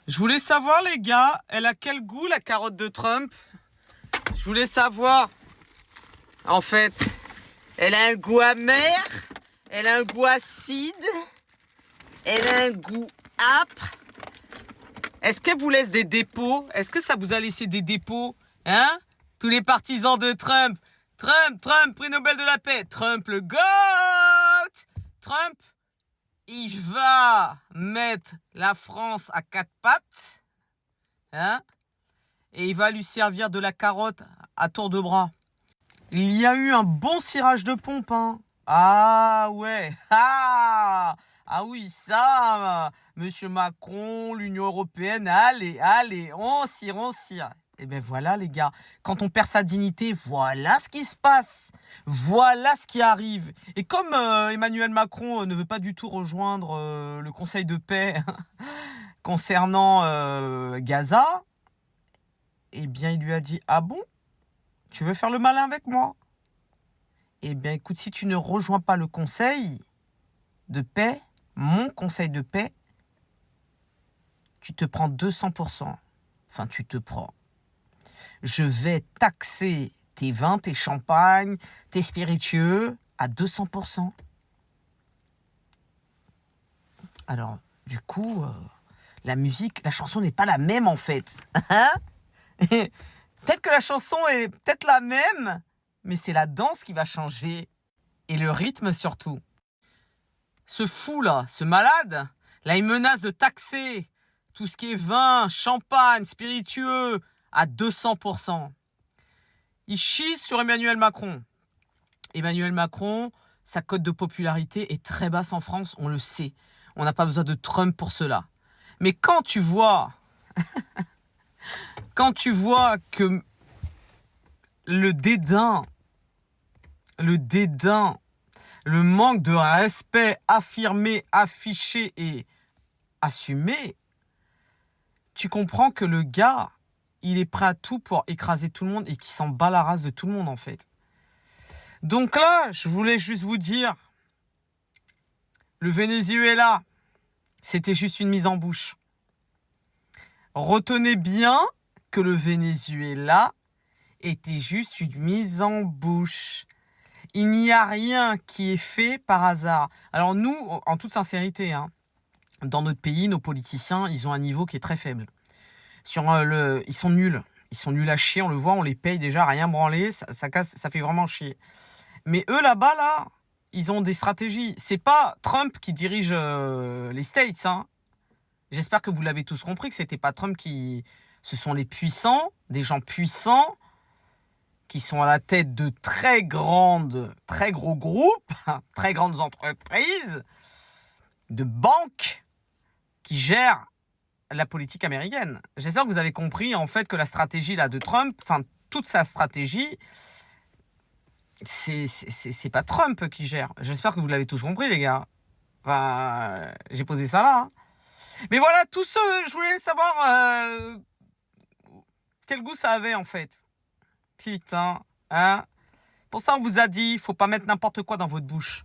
Je voulais savoir, les gars, elle a quel goût, la carotte de Trump? Je voulais savoir. En fait, elle a un goût amer, elle a un goût acide, elle a un goût âpre. Est-ce qu'elle vous laisse des dépôts? Est-ce que ça vous a laissé des dépôts? Hein? Tous les partisans de Trump. Trump, prix Nobel de la paix. Trump le GOAT! Trump, il va mettre la France à quatre pattes. Hein? Et il va lui servir de la carotte à tour de bras. Il y a eu un bon cirage de pompe, hein. Ah ouais. Ah oui, ça, Monsieur Macron, l'Union Européenne, allez, on cire. Et ben voilà, les gars, quand on perd sa dignité, voilà ce qui se passe. Voilà ce qui arrive. Et comme Emmanuel Macron ne veut pas du tout rejoindre le Conseil de paix concernant Gaza, eh bien, il lui a dit, ah bon? Tu veux faire le malin avec moi? Eh bien, écoute, si tu ne rejoins pas le conseil de paix, mon conseil de paix, tu te prends 200%. Enfin, tu te prends. Je vais taxer tes vins, tes champagnes, tes spiritueux à 200%. Alors, du coup, la musique, la chanson n'est pas la même en fait. Peut-être que la chanson est peut-être la même, mais c'est la danse qui va changer. Et le rythme surtout. Ce fou là, ce malade, là il menace de taxer tout ce qui est vin, champagne, spiritueux à 200%. Il chie sur Emmanuel Macron. Emmanuel Macron, sa cote de popularité est très basse en France, on le sait. On n'a pas besoin de Trump pour cela. Mais quand tu vois que le dédain, le manque de respect affirmé, affiché et assumé, tu comprends que le gars, il est prêt à tout pour écraser tout le monde et qu'il s'en bat la race de tout le monde en fait. Donc là, je voulais juste vous dire, le Venezuela, c'était juste une mise en bouche. Retenez bien que le Venezuela était juste une mise en bouche. Il n'y a rien qui est fait par hasard. Alors nous, en toute sincérité, hein, dans notre pays, nos politiciens, ils ont un niveau qui est très faible. Ils sont nuls. Ils sont nuls à chier, on le voit, on les paye déjà, rien branler, ça fait vraiment chier. Mais eux là-bas, là, ils ont des stratégies. C'est pas Trump qui dirige les States, hein. J'espère que vous l'avez tous compris, que c'était pas Trump qui... Ce sont les puissants, des gens puissants, qui sont à la tête de très gros groupes, très grandes entreprises, de banques, qui gèrent la politique américaine. J'espère que vous avez compris en fait que la stratégie là de Trump, enfin toute sa stratégie, c'est pas Trump qui gère. J'espère que vous l'avez tous compris, les gars. Enfin, j'ai posé ça là. Hein. Mais voilà, tout ce, je voulais savoir quel goût ça avait en fait. Putain, hein. Pour ça on vous a dit, faut pas mettre n'importe quoi dans votre bouche.